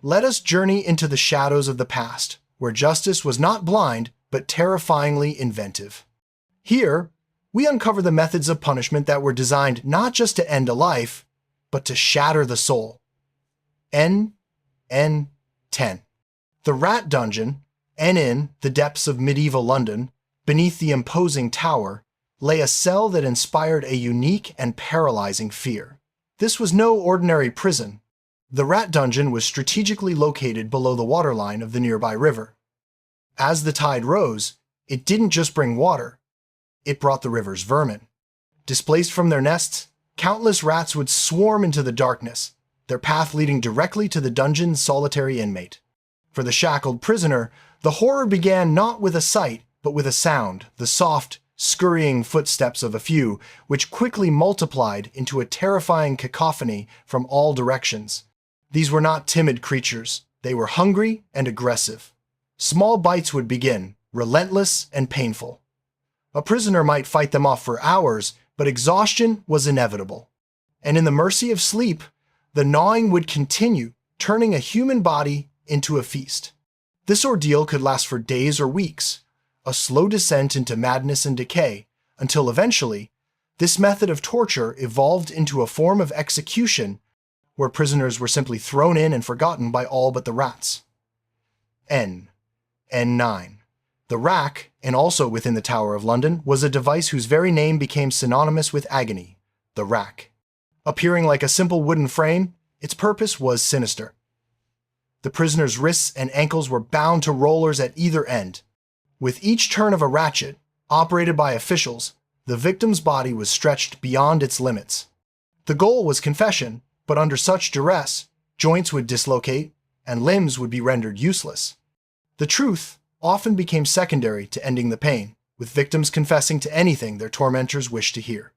Let us journey into the shadows of the past, where justice was not blind, but terrifyingly inventive. Here, we uncover the methods of punishment that were designed not just to end a life, but to shatter the soul. N. 10. The Rat Dungeon, and in the depths of medieval London, beneath the imposing tower, lay a cell that inspired a unique and paralyzing fear. This was no ordinary prison. The Rat Dungeon was strategically located below the waterline of the nearby river. As the tide rose, it didn't just bring water, it brought the river's vermin. Displaced from their nests, countless rats would swarm into the darkness, their path leading directly to the dungeon's solitary inmate. For the shackled prisoner, the horror began not with a sight, but with a sound, the soft, scurrying footsteps of a few, which quickly multiplied into a terrifying cacophony from all directions. These were not timid creatures. They were hungry and aggressive. Small bites would begin, relentless and painful. A prisoner might fight them off for hours, but exhaustion was inevitable. And in the mercy of sleep, the gnawing would continue, turning a human body into a feast. This ordeal could last for days or weeks, a slow descent into madness and decay, until eventually, this method of torture evolved into a form of execution where prisoners were simply thrown in and forgotten by all but the rats. N. 9. The rack, and also within the Tower of London, was a device whose very name became synonymous with agony, the rack. Appearing like a simple wooden frame, its purpose was sinister. The prisoner's wrists and ankles were bound to rollers at either end. With each turn of a ratchet, operated by officials, the victim's body was stretched beyond its limits. The goal was confession, but under such duress, joints would dislocate and limbs would be rendered useless. The truth often became secondary to ending the pain, with victims confessing to anything their tormentors wished to hear.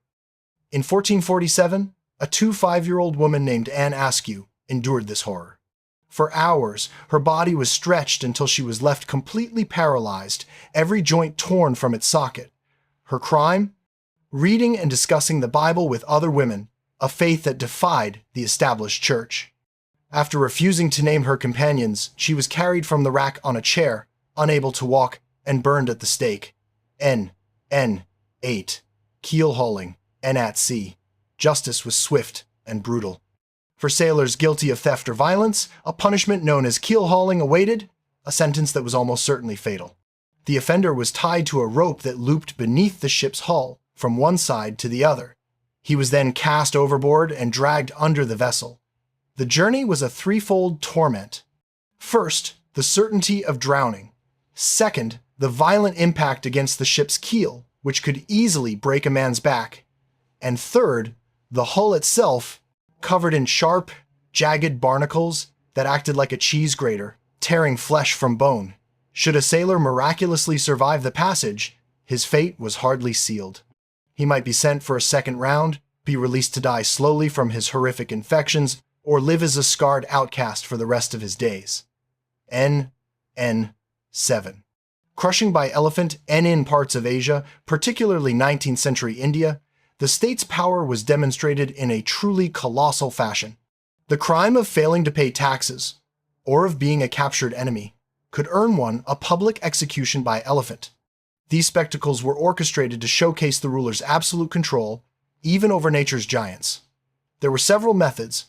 In 1447, a 5-year-old woman named Anne Askew endured this horror. For hours, her body was stretched until she was left completely paralyzed, every joint torn from its socket. Her crime? Reading and discussing the Bible with other women, a faith that defied the established church. After refusing to name her companions, she was carried from the rack on a chair, unable to walk, and burned at the stake. N. 8. Keel hauling, and at sea. Justice was swift and brutal. For sailors guilty of theft or violence, a punishment known as keel hauling awaited, a sentence that was almost certainly fatal. The offender was tied to a rope that looped beneath the ship's hull, from one side to the other. He was then cast overboard and dragged under the vessel. The journey was a threefold torment. First, the certainty of drowning. Second, the violent impact against the ship's keel, which could easily break a man's back. And third, the hull itself, covered in sharp, jagged barnacles that acted like a cheese grater, tearing flesh from bone. Should a sailor miraculously survive the passage, his fate was hardly sealed. He might be sent for a second round, be released to die slowly from his horrific infections, or live as a scarred outcast for the rest of his days. N. 7. Crushing by elephant and in parts of Asia, particularly 19th century India, the state's power was demonstrated in a truly colossal fashion. The crime of failing to pay taxes, or of being a captured enemy, could earn one a public execution by elephant. These spectacles were orchestrated to showcase the ruler's absolute control, even over nature's giants. There were several methods.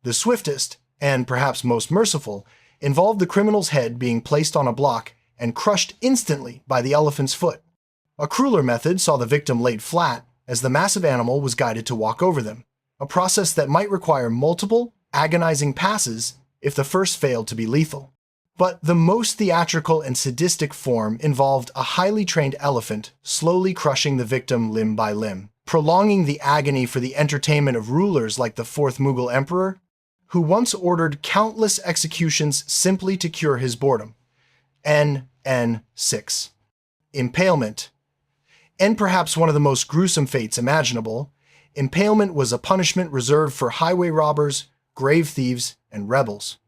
The swiftest, and perhaps most merciful, involved the criminal's head being placed on a block and crushed instantly by the elephant's foot. A crueler method saw the victim laid flat as the massive animal was guided to walk over them, a process that might require multiple, agonizing passes if the first failed to be lethal. But the most theatrical and sadistic form involved a highly trained elephant slowly crushing the victim limb by limb, prolonging the agony for the entertainment of rulers like the fourth Mughal emperor, who once ordered countless executions simply to cure his boredom. N. 6. Impalement. And perhaps one of the most gruesome fates imaginable, impalement was a punishment reserved for highway robbers, grave thieves, and rebels.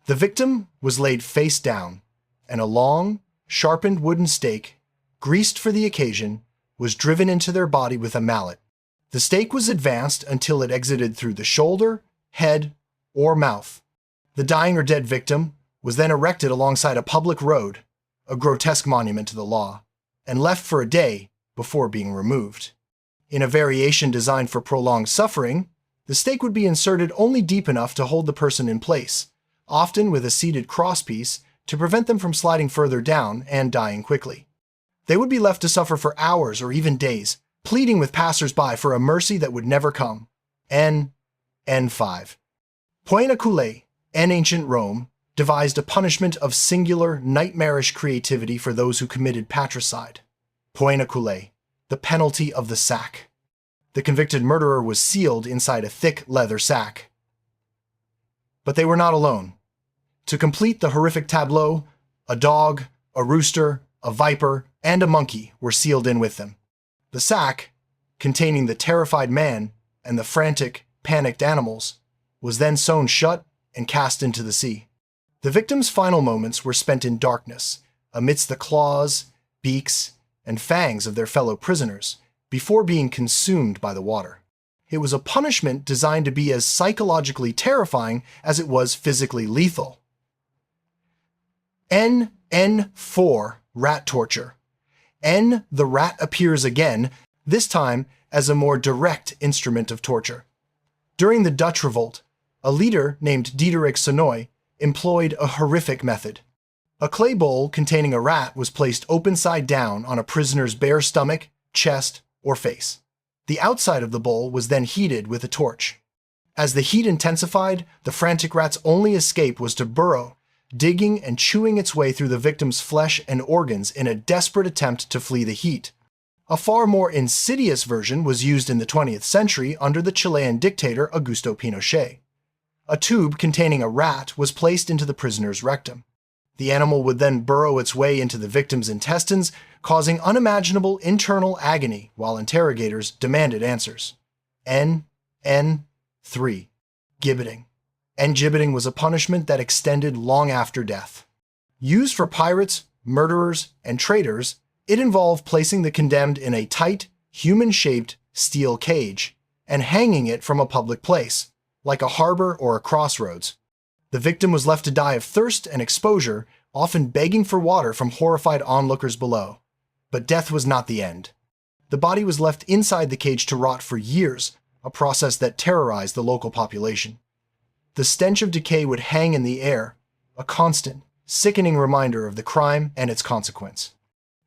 The victim was laid face down, and a long, sharpened wooden stake, greased for the occasion, was driven into their body with a mallet. The stake was advanced until it exited through the shoulder, head, or mouth. The dying or dead victim was then erected alongside a public road, a grotesque monument to the law, and left for a day before being removed. In a variation designed for prolonged suffering, the stake would be inserted only deep enough to hold the person in place, often with a seated crosspiece to prevent them from sliding further down and dying quickly. They would be left to suffer for hours or even days, pleading with passers-by for a mercy that would never come. N5. Poenaculae, in ancient Rome, devised a punishment of singular, nightmarish creativity for those who committed patricide. Poenaculae, the penalty of the sack. The convicted murderer was sealed inside a thick leather sack. But they were not alone. To complete the horrific tableau, a dog, a rooster, a viper, and a monkey were sealed in with them. The sack, containing the terrified man and the frantic, panicked animals, was then sewn shut and cast into the sea. The victim's final moments were spent in darkness, amidst the claws, beaks, and fangs of their fellow prisoners, before being consumed by the water. It was a punishment designed to be as psychologically terrifying as it was physically lethal. N4, rat torture. The rat appears again, this time as a more direct instrument of torture. During the Dutch Revolt, a leader named Diederik Sonoy employed a horrific method. A clay bowl containing a rat was placed open side down on a prisoner's bare stomach, chest, or face. The outside of the bowl was then heated with a torch. As the heat intensified, the frantic rat's only escape was to burrow, digging and chewing its way through the victim's flesh and organs in a desperate attempt to flee the heat. A far more insidious version was used in the 20th century under the Chilean dictator Augusto Pinochet. A tube containing a rat was placed into the prisoner's rectum. The animal would then burrow its way into the victim's intestines, causing unimaginable internal agony while interrogators demanded answers. N3. Gibbeting. Gibbeting was a punishment that extended long after death. Used for pirates, murderers, and traitors, it involved placing the condemned in a tight, human-shaped steel cage and hanging it from a public place, like a harbor or a crossroads. The victim was left to die of thirst and exposure, often begging for water from horrified onlookers below. But death was not the end. The body was left inside the cage to rot for years, a process that terrorized the local population. The stench of decay would hang in the air, a constant, sickening reminder of the crime and its consequence.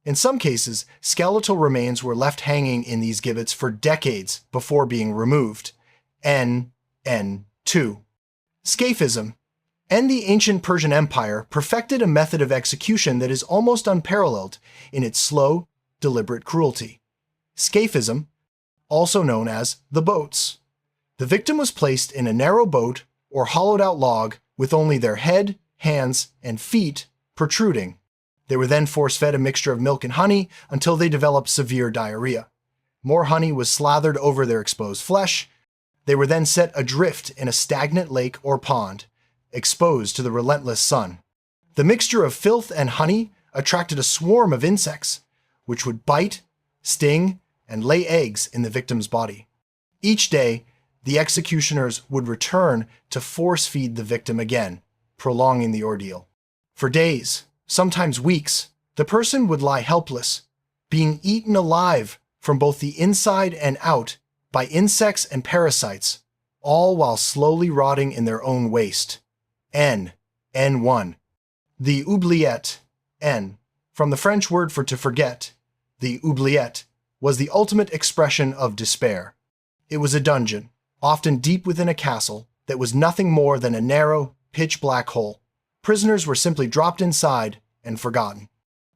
In some cases, skeletal remains were left hanging in these gibbets for decades before being removed. N2. Scaphism. The ancient Persian Empire perfected a method of execution that is almost unparalleled in its slow, deliberate cruelty. Scaphism, also known as the boats. The victim was placed in a narrow boat or hollowed-out log with only their head, hands, and feet protruding. They were then force-fed a mixture of milk and honey until they developed severe diarrhea. More honey was slathered over their exposed flesh. They were then set adrift in a stagnant lake or pond, exposed to the relentless sun. The mixture of filth and honey attracted a swarm of insects, which would bite, sting, and lay eggs in the victim's body. Each day, the executioners would return to force-feed the victim again, prolonging the ordeal. For days, sometimes weeks, the person would lie helpless, being eaten alive from both the inside and out by insects and parasites, all while slowly rotting in their own waste. N1. The oubliette. From the French word for to forget, the oubliette was the ultimate expression of despair. It was a dungeon, often deep within a castle, that was nothing more than a narrow, pitch-black hole. Prisoners were simply dropped inside and forgotten.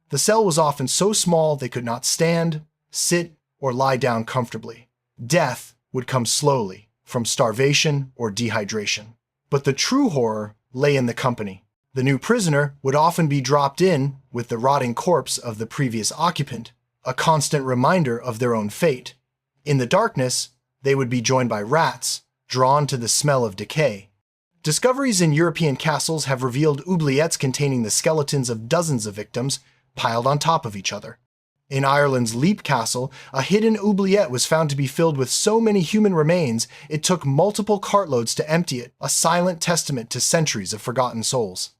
The cell was often so small they could not stand, sit, or lie down comfortably. Death would come slowly, from starvation or dehydration. But the true horror lay in the company. The new prisoner would often be dropped in with the rotting corpse of the previous occupant, a constant reminder of their own fate. In the darkness, they would be joined by rats, drawn to the smell of decay. Discoveries in European castles have revealed oubliettes containing the skeletons of dozens of victims piled on top of each other. In Ireland's Leap Castle, a hidden oubliette was found to be filled with so many human remains it took multiple cartloads to empty it, a silent testament to centuries of forgotten souls.